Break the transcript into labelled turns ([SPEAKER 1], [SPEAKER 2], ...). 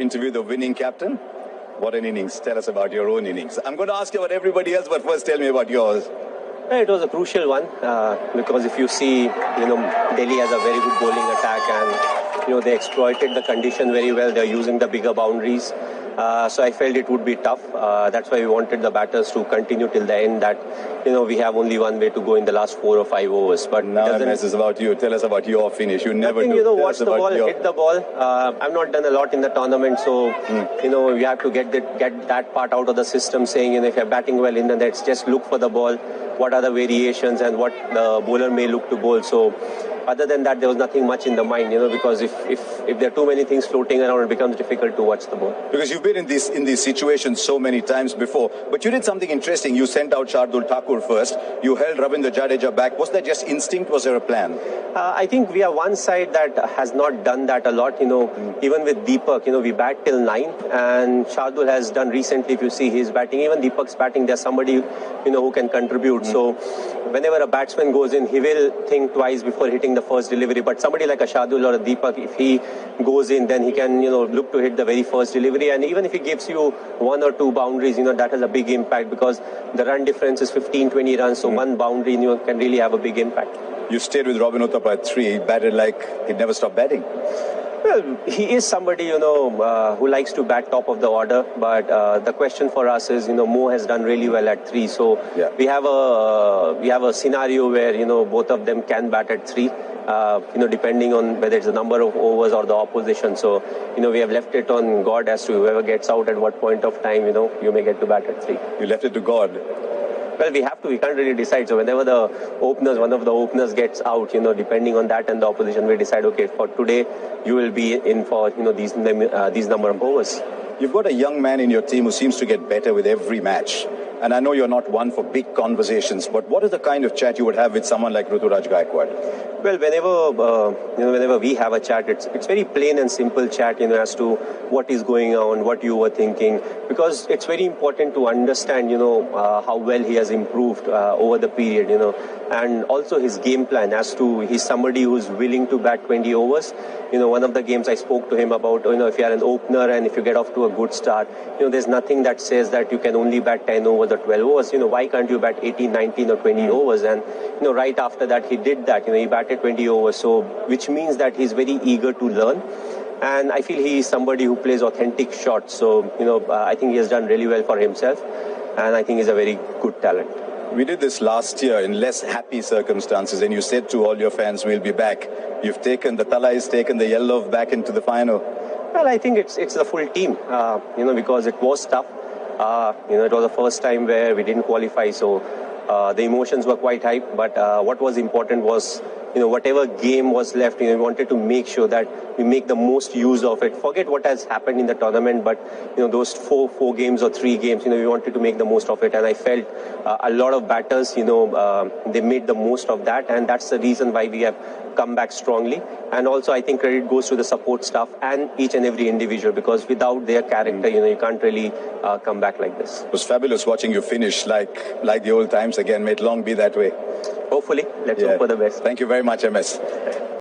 [SPEAKER 1] interview the winning captain. What an innings. Tell us about your own innings. I'm going to ask you about everybody else, but first tell me about yours.
[SPEAKER 2] It was a crucial one because if you see, Delhi has a very good bowling attack and, they exploited the condition very well. They're using the bigger boundaries. So I felt it would be tough. That's why we wanted the batters to continue till the end that, we have only one way to go in the last 4 or 5 overs. But
[SPEAKER 1] now the mess is about you. Tell us about your finish. You never do.
[SPEAKER 2] Watch the ball, hit the ball. I've not done a lot in the tournament, so, you have to get that part out of the system saying, if you're batting well in the nets, just look for the ball. What are the variations and what the bowler may look to bowl. So other than that, there was nothing much in the mind, because if there are too many things floating around, it becomes difficult to watch the ball.
[SPEAKER 1] Because you've been in these situations so many times before, but you did something interesting. You sent out Shardul Thakur first. You held Ravindra Jadeja back. Was that just instinct? Was there a plan?
[SPEAKER 2] I think we are one side that has not done that a lot. Even with Deepak, we bat till 9, and Shardul has done recently. If you see his batting, even Deepak's batting, there's somebody who can contribute. So whenever a batsman goes in, he will think twice before hitting the first delivery. But somebody like a Shardul or a Deepak, if he goes in, then he can look to hit the very first delivery. And even if he gives you 1 or 2 boundaries, that has a big impact because the run difference is 15-20 runs. So one boundary can really have a big impact.
[SPEAKER 1] You stayed with Robin Uthappa at 3. He batted like he'd never stop batting.
[SPEAKER 2] Well, he is somebody, who likes to bat top of the order. But the question for us is, Mo has done really well at 3. So we have a scenario where, both of them can bat at 3, depending on whether it's the number of overs or the opposition. So, we have left it on God as to whoever gets out at what point of time, you may get to bat at 3.
[SPEAKER 1] You left it to God?
[SPEAKER 2] Well, we have to. We can't really decide. So whenever one of the openers gets out, depending on that and the opposition, we decide, okay, for today, you will be in for, these number of overs.
[SPEAKER 1] You've got a young man in your team who seems to get better with every match. And I know you're not one for big conversations, but what is the kind of chat you would have with someone like Ruturaj Gaikwad?
[SPEAKER 2] Well, whenever we have a chat, it's very plain and simple chat, as to what is going on, what you were thinking, because it's very important to understand, how well he has improved over the period, and also his game plan as to he's somebody who's willing to bat 20 overs. One of the games I spoke to him about, if you are an opener and if you get off to a good start, there's nothing that says that you can only bat 10 overs or 12 overs. Why can't you bat 18, 19 or 20 overs? And, right after that, he did that. He batted 20 overs, so which means that he's very eager to learn. And I feel he is somebody who plays authentic shots. So, I think he has done really well for himself. And I think he's a very good talent.
[SPEAKER 1] We did this last year in less happy circumstances, and you said to all your fans, we'll be back. You've taken the the yellow back into the final.
[SPEAKER 2] Well, I think it's the full team, because it was tough. It was the first time where we didn't qualify, so the emotions were quite high. But what was important was, whatever game was left, we wanted to make sure that we make the most use of it. Forget what has happened in the tournament, but, those four games or 3 games, we wanted to make the most of it. And I felt a lot of batters, they made the most of that. And that's the reason why we have come back strongly. And also, I think credit goes to the support staff and each and every individual, because without their character, you can't really come back like this.
[SPEAKER 1] It was fabulous watching you finish like the old times again. May it long be that way.
[SPEAKER 2] Hopefully. Let's hope for the best.
[SPEAKER 1] Thank you very much, MS.